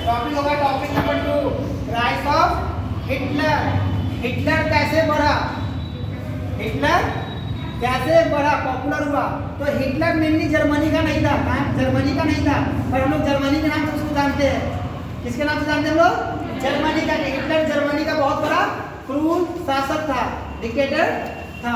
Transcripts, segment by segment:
Topic होगा topic number 2 rise of Hitler. Hitler कैसे बढ़ा, हिटलर कैसे बढ़ा, पॉपुलर हुआ। तो हिटलर मेनली जर्मनी का नहीं था, जर्मनी का नहीं था, पर हम लोग जर्मनी के नाम से उसको जानते हैं। किसके नाम से जानते हैं हम लोग? जर्मनी का। हिटलर जर्मनी का बहुत बड़ा क्रूर शासक था, डिक्टेटर था।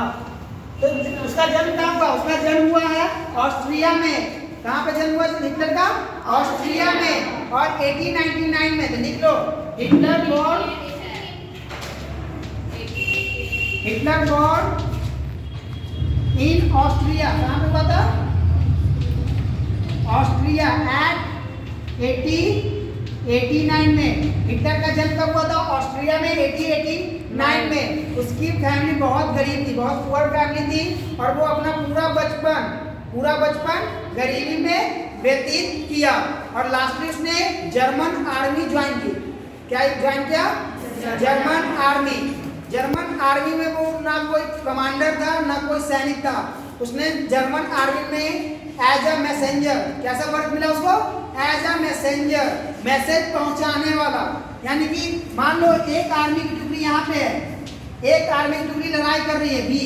तो उसका जन्म कहाँ हुआ? उसका जन्म हुआ है ऑस्ट्रिया में। कहाँ पे जन्म हुआ हिटलर का? ऑस्ट्रिया में, और 1899 में। तो लिख लो हिटलर बॉर्न इन ऑस्ट्रिया। कहाँ पे हुआ था? ऑस्ट्रिया एट 1889 में। हिटलर का जन्म कब हुआ था? ऑस्ट्रिया में 1889 में। उसकी फैमिली बहुत गरीब थी, बहुत पुअर फैमिली थी, और वो अपना पूरा बचपन गरीबी में व्यतीत किया। और लास्टली उसने जर्मन आर्मी ज्वाइन की। क्या ज्वाइन किया? German army. जर्मन आर्मी में वो ना कोई कमांडर था ना कोई सैनिक था। उसने जर्मन आर्मी में एज अ मैसेंजर, कैसा वर्क मिला उसको? एज अ मैसेंजर, मैसेज पहुंचाने वाला। यानी कि मान लो एक आर्मी की टुकड़ी यहाँ पे है, एक आर्मी की टुकड़ी लड़ाई कर रही है बी,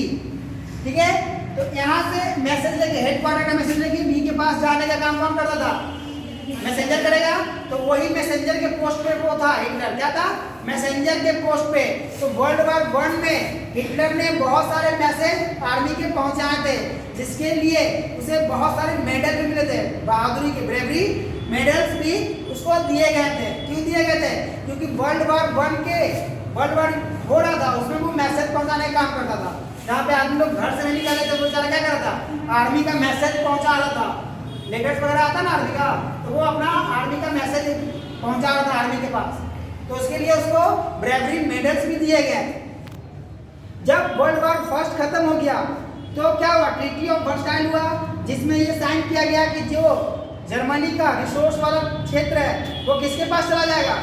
ठीक है? तो यहाँ से मैसेज लेके, हेडक्वार्टर का मैसेज लेके बी के पास जाने का काम कौन करता था? मैसेंजर करेगा। तो वही मैसेंजर के पोस्ट पे वो था हिटलर। क्या था? मैसेंजर के पोस्ट पे। तो वर्ल्ड वॉर 1 में हिटलर ने बहुत सारे मैसेज आर्मी के पहुंचाए थे, जिसके लिए उसे बहुत सारे मेडल भी मिले थे, बहादुरी के, ब्रेवरी मेडल्स भी उसको दिए गए थे। क्यों दिए गए थे? क्योंकि वर्ल्ड वॉर 1 के वर्ल्ड वॉर हो रहा था, उसमें वो मैसेज पहुंचाने का काम करता था। जहाँ पे आदमी लोग घर से नहीं निकलते थे, वो बेचारा क्या कर रहा था? आर्मी का मैसेज पहुंचा रहा था। लेटर्स वगैरह आता ना आर्मी का, तो वो अपना आर्मी का मैसेज पहुंचा रहा था आर्मी के पास। तो उसके लिए उसको ब्रेवरी मेडल्स भी दिए गए। जब वर्ल्ड वॉर फर्स्ट खत्म हो गया तो क्या हुआ? ट्रीटी ऑफ वर्साइल हुआ, जिसमें ये साइन किया गया कि जो जर्मनी का रिसोर्स वाला क्षेत्र है वो किसके पास चला जाएगा?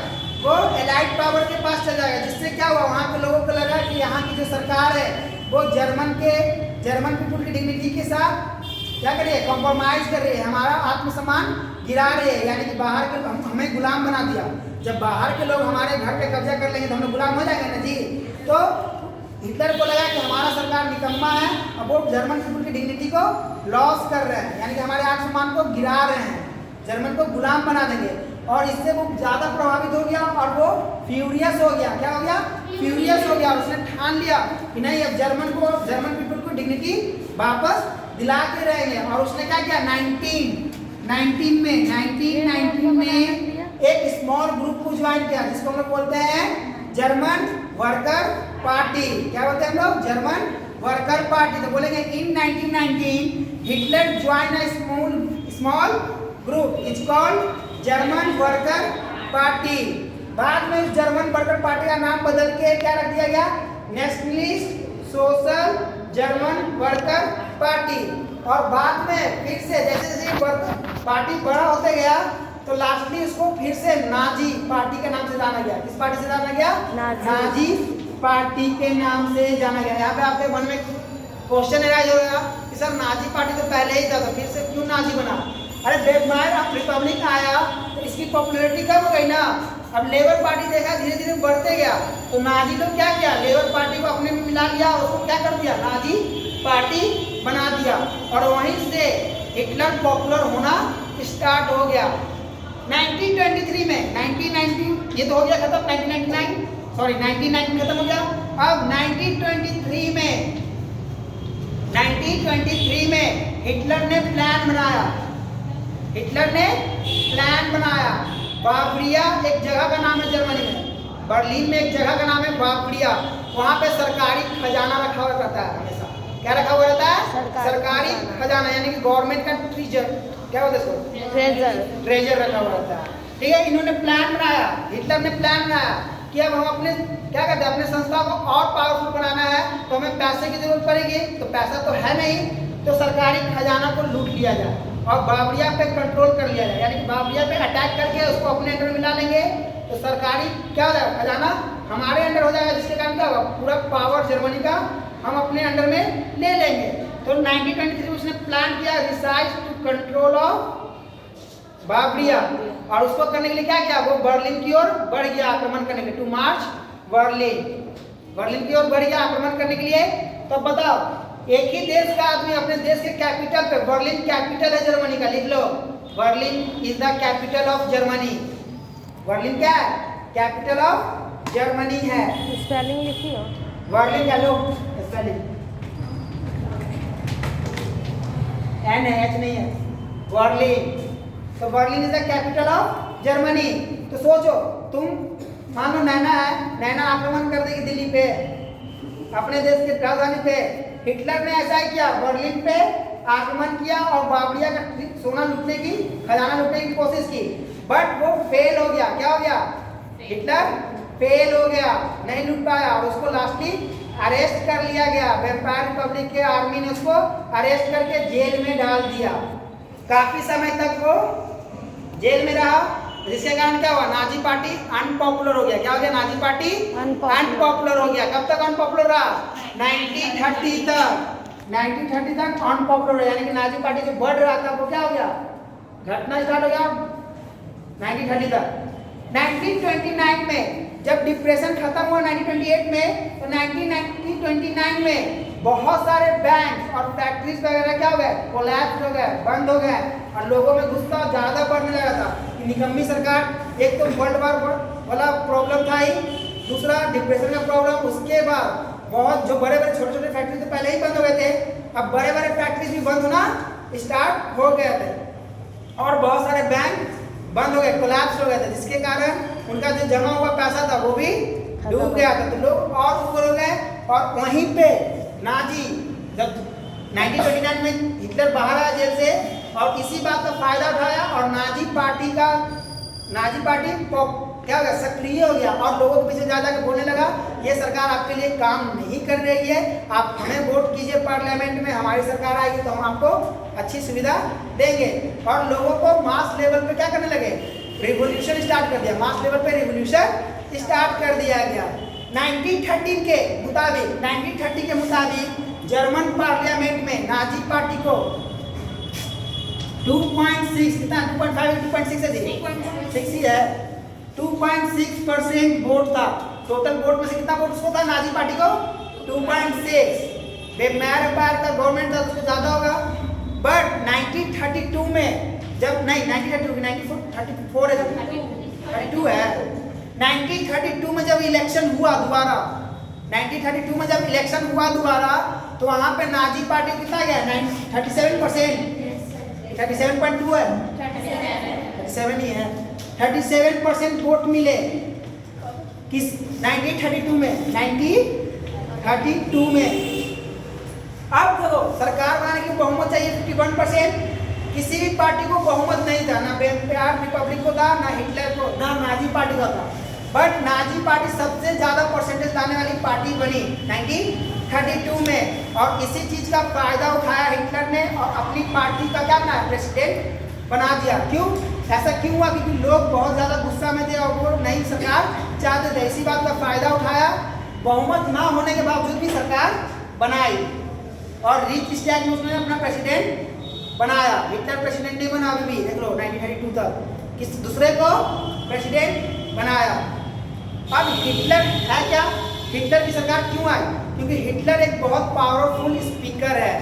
वो एलाइड पावर के पास चला जाएगा। जिससे क्या हुआ? वहाँ के लोगों को लगा कि यहाँ की जो सरकार है वो जर्मन पीपुल की डिग्निटी के साथ क्या कर रही है? कॉम्प्रोमाइज कर रही है, हमारा आत्मसम्मान गिरा रही है। यानी कि बाहर के हमें गुलाम बना दिया। जब बाहर के लोग हमारे घर पे कब्जा कर लेंगे तो हम लोग गुलाम हो जाएंगे ना जी। तो हिटलर को लगा कि हमारा सरकार निकम्मा है, अब वो जर्मन पीपुल की डिग्निटी को लॉस कर रहे हैं, यानी कि हमारे आत्मसम्मान को गिरा रहे हैं, जर्मन को गुलाम बना देंगे। और इससे वो ज़्यादा प्रभावित हो गया और वो फ्यूरियस हो गया। क्या हो गया? फ्यूरियस हो गया। और उसने ठान लिया कि नहीं, अब जर्मन पीपुल को डिग्निटी वापस दिला के रहेंगे। और उसने क्या किया? 1919 में एक स्मॉल ग्रुप को ज्वाइन किया, जिसको हम लोग बोलते हैं जर्मन वर्कर पार्टी। क्या बोलते हैं हम लोग? German worker party. तो बोलेंगे इन 1919 Hitler join a small group is called German worker party. बाद में इस जर्मन वर्कर पार्टी का नाम बदल के क्या रख दिया गया? Nationalist social German worker party. और बाद में फिर से जैसे जैसे पार्टी बड़ा होते गया तो लास्टली उसको फिर से नाजी पार्टी के नाम से जाना गया। किस पार्टी से जाना गया? नाजी पार्टी के नाम से जाना गया। यहाँ पे आपके मन में क्वेश्चन राइज होगा कि सर नाजी पार्टी तो पहले ही था, तो फिर से क्यों नाजी बना? अरे डेनमार्क रिपब्लिक आया तो इसकी पॉपुलैरिटी कम हो गई ना। अब लेबर पार्टी देखा धीरे धीरे बढ़ते गया, तो नाजी लोग क्या किया? लेबर पार्टी को अपने में मिला लिया, उसको क्या कर दिया? नाजी पार्टी बना दिया। और वहीं से हिटलर पॉपुलर होना स्टार्ट हो गया। 1923 में 1990 ये तो हो गया खत्म, 1990 खत्म हो गया। अब 1923 में हिटलर ने प्लान बनाया। बावरिया एक जगह का नाम है जर्मनी में, बर्लिन में एक जगह का नाम है बावरिया। वहाँ पे सरकारी खजाना रखा हुआ रहता है हमेशा। क्या रखा हुआ रहता है? सरकारी खजाना, यानी कि गवर्नमेंट का ट्रेजर, क्या बोलते हैं इसको? ट्रेजर रखा हुआ रहता है। ठीक है, इन्होंने प्लान बनाया, हिटलर ने प्लान बनाया कि अब हम अपने क्या करते हैं, अपने संस्था को और पावरफुल बनाना है, तो हमें पैसे की जरूरत पड़ेगी। तो पैसा तो है नहीं, तो सरकारी खजाना को लूट लिया जाए और बावरिया पे कंट्रोल कर लिया जाए, यानी कि बावरिया पे अटैक करके उसको अपने अंडर मिला लेंगे। तो सरकारी क्या हो जाएगा? खजाना हमारे अंडर हो जाएगा, जिसके कारण क्या होगा? पूरा पावर जर्मनी का हम अपने अंडर में ले लेंगे। तो 1923 में उसने प्लान किया resize to control of Bavaria. और उसको करने के लिए क्या किया, वो बर्लिन की ओर बढ़ गया आक्रमण करने के लिए, टू मार्च बर्लिन की ओर बढ़ गया आक्रमण करने के लिए। तो बताओ, एक ही देश का आदमी अपने देश के कैपिटल पे, बर्लिन कैपिटल है जर्मनी का, लिख लो, Berlin is the capital of Germany. Berlin क्या है, कैपिटल ऑफ जर्मनी है। स्पेलिंग लिखिए, बर्लिन का लो स्पेलिंग, एन है, एच नहीं है, बर्लिन। तो Berlin is the capital of Germany. तो सोचो, तुम मान लो नैना है, नैना आक्रमण कर देगी दिल्ली पे, अपने देश के राजधानी पे। हिटलर ने ऐसा ही किया, बर्लिन पे आक्रमण किया और बावड़िया का सोना लूटने की, खजाना लूटने की कोशिश की, बट वो फेल हो गया। क्या हो गया, हिटलर फेल हो गया, नहीं लूट पाया और उसको लास्टली अरेस्ट कर लिया गया। वेम्पायर रिपब्लिक के आर्मी ने उसको अरेस्ट करके जेल में डाल दिया। काफी समय तक वो जेल में रहा, जिसके कारण क्या हुआ, नाजी पार्टी अनपॉपुलर हो गया। क्या हो गया, नाजी पार्टी अनपॉपुलर हो गया। कब तक अनपॉपुलर रहा, 1930 तक। 1930 तक अनपॉपुलर हो, यानी कि नाजी पार्टी जो बढ़ रहा था वो क्या हो गया, घटना स्टार्ट हो गया 1930 तक। 1929 में जब डिप्रेशन खत्म हुआ 1928 में, तो 1929 में बहुत सारे बैंक और फैक्ट्रीज वगैरह क्या हो गए, कोलैप्स हो गए, बंद हो गए और लोगों में गुस्सा ज़्यादा बढ़ने लगा था कि निकम्मी सरकार, एक तो वर्ल्ड वार वाला प्रॉब्लम था ही, दूसरा डिप्रेशन का प्रॉब्लम, उसके बाद बहुत जो बड़े बड़े छोटे छोटे फैक्ट्री तो पहले ही बंद हो गए थे, अब बड़े बड़े फैक्ट्रीज भी बंद होना स्टार्ट हो गए थे और बहुत सारे बैंक बंद हो गए, कोलैप्स हो गए थे, जिसके कारण उनका जो जमा हुआ पैसा था वो भी डूब गया था। तो लोग और ऊपर हो गए और वहीं पे नाजी, जब 1929 में हिटलर बाहर आया जेल से और इसी बात का फायदा उठाया और नाजी पार्टी क्या हो गया, सक्रिय हो गया और लोगों के पीछे जा जाकर बोलने लगा, ये सरकार आपके लिए काम नहीं कर रही है, आप हमें वोट कीजिए पार्लियामेंट में, हमारी सरकार आएगी तो हम आपको अच्छी सुविधा देंगे। और लोगों को मास लेवल पे क्या करने लगे, रिवोल्यूशन स्टार्ट कर दिया, मास लेवल पे रिवोल्यूशन स्टार्ट कर दिया गया। 1930 के मुताबिक जर्मन पार्लियामेंट में नाजी पार्टी को 2.6 कितना 2.5 2.6 है जी 6 ही है 2.6% वोट था। टोटल वोट में से कितना वोट उसको था, नाजी पार्टी को 2.6। वेम्पायर का गवर्नमेंट था उसको ज़्यादा होगा। बट 1932 में जब नहीं 1932 है 1932 में जब इलेक्शन हुआ दोबारा, 1932 में जब इलेक्शन हुआ दोबारा, तो वहाँ पे नाजी पार्टी कितना गया 37%, 37.2 है 37 ही है, 37% वोट मिले किस 1932 में। अब देखो सरकार बनाने की बहुमत चाहिए 51%, किसी भी पार्टी को बहुमत नहीं था, ना वेम्पायर रिपब्लिक को था, ना हिटलर को, ना नाजी पार्टी का था। बट नाजी पार्टी सबसे ज़्यादा परसेंटेज लाने वाली पार्टी बनी 1932 में और इसी चीज़ का फायदा उठाया हिटलर ने और अपनी पार्टी का क्या बनाया, प्रेसिडेंट बना दिया। क्यों ऐसा क्यों हुआ, क्योंकि लोग बहुत ज़्यादा गुस्सा में थे और वो नई सरकार चाहते थे, इसी बात का फायदा उठाया, बहुमत ना होने के बावजूद भी सरकार बनाई और रिच स्टैग में उसने अपना प्रेसिडेंट बनाया। हिटलर प्रेसिडेंट नहीं बना अभी भी, देख लो 1932 तक किस दूसरे को प्रेसिडेंट बनाया। अब हिटलर है क्या, हिटलर की सरकार क्यों आई, क्योंकि हिटलर एक बहुत पावरफुल स्पीकर है।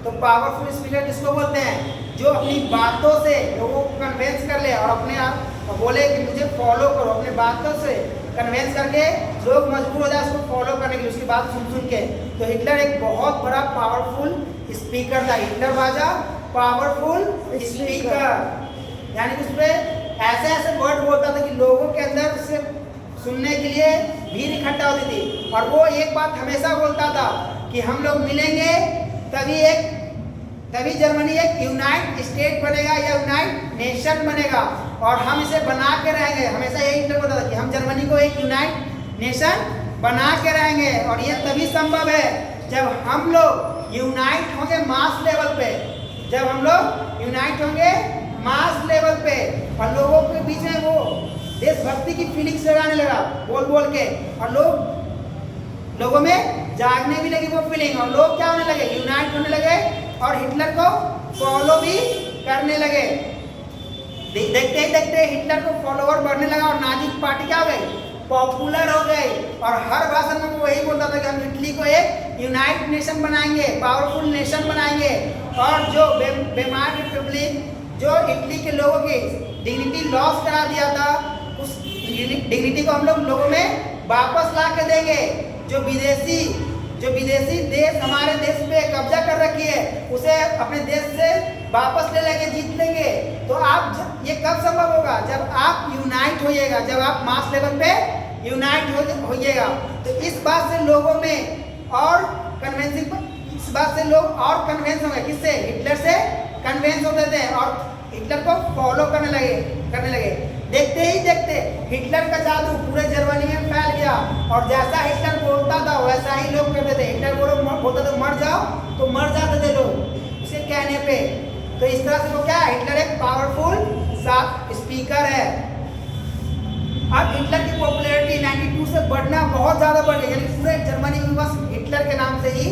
तो पावरफुल स्पीकर किसको बोलते हैं, जो अपनी बातों से लोगों को कन्वेंस कर ले और अपने आप बोले कि मुझे फॉलो करो, अपने बातों से कन्वेंस करके लोग मजबूर हो जाए उसको फॉलो करने के लिए, उसकी बात सुन के। तो हिटलर एक बहुत बड़ा पावरफुल स्पीकर था। Hitler was a powerful speaker, यानी कि उसमें ऐसे ऐसे वर्ड बोलता था कि लोगों के अंदर उससे सुनने के लिए भीड़ इकट्ठा होती थी। और वो एक बात हमेशा बोलता था कि हम लोग मिलेंगे तभी जर्मनी एक यूनाइट स्टेट बनेगा या यूनाइट नेशन बनेगा और हम इसे बना के रहेंगे। हमेशा यही हिटलर बोलता था कि हम जर्मनी को एक यूनाइट नेशन बना के रहेंगे और ये तभी संभव है जब हम लोग यूनाइट होंगे मास लेवल पे, जब हम लोग यूनाइट होंगे मास लेवल पे और लोगों के बीच में वो देशभक्ति की फीलिंग्स जगाने लगा बोल बोल के और लोगों में जागने भी लगी वो फीलिंग और लोग क्या होने लगे, यूनाइट होने लगे और हिटलर को फॉलो भी करने लगे। देखते ही देखते हिटलर को फॉलोवर बढ़ने लगा और नाजी पार्टी क्या हो गई, पॉपुलर हो गई। और हर भाषण में वो वही बोलता था कि हम इटली को एक यूनाइटेड नेशन बनाएंगे, पावरफुल नेशन बनाएंगे। और जो वेमार रिपब्लिक जो इटली के लोगों की डिग्निटी लॉस करा दिया था, उस डिग्निटी को हम लोगों में वापस ला के देंगे। जो विदेशी देश हमारे देश पे कब्जा कर रखी है, उसे अपने देश से वापस ले लेंगे, जीत लेंगे। तो आप ये कब संभव होगा, जब आप यूनाइट होइएगा, जब आप मास लेवल पे यूनाइट होइएगा। तो इस बात से लोगों में और इस बात से लोग और कन्वेंस होंगे, किससे, हिटलर से कन्वेंस होते थे और हिटलर को फॉलो करने लगे। देखते ही देखते हिटलर का जादू पूरे जर्मनी में फैल गया और जैसा हिटलर बोलता था वैसा ही लोग करते थे। हिटलर बोलता था मर जाओ तो मर जाते थे लोग उसके कहने पे। तो इस तरह से वो क्या है, हिटलर एक पावरफुल स्पीकर है। अब हिटलर की पॉपुलैरिटी 92 से बढ़ना बहुत ज़्यादा बढ़ गई, यानी पूरे जर्मनी में बस हिटलर के नाम से ही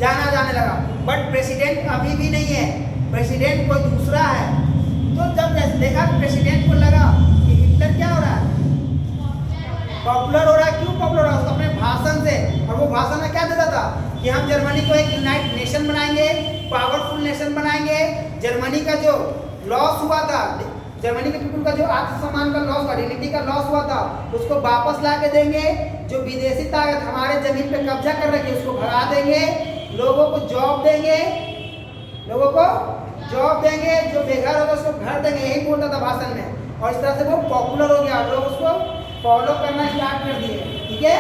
जाना जाने लगा। बट प्रेसिडेंट अभी भी नहीं है, प्रेसिडेंट कोई दूसरा है। तो जब देखा प्रेसिडेंट को लगा कि हिटलर क्या हो रहा है, पॉपुलर हो रहा है। क्यों पॉपुलर हो रहा है, उसको अपने भाषण से। और वो भाषण में क्या देता था कि हम जर्मनी को एक यूनाइटेड नेशन बनाएंगे, पावरफुल नेशन बनाएंगे। जर्मनी का जो लॉस हुआ था, जर्मनी के पीपल का जो आत्मसम्मान का लॉस हुआ, डिग्निटी का लॉस हुआ था, उसको वापस ला के देंगे। जो विदेशी ताकत हमारे जमीन पे कब्जा कर रखी है उसको भगा देंगे, लोगों को जॉब देंगे, जो बेघर होगा उसको घर देंगे। यही बोलता था भाषण में। और इस तरह से वो पॉपुलर हो गया, लोग उसको फॉलो करना स्टार्ट कर दिए। ठीक है।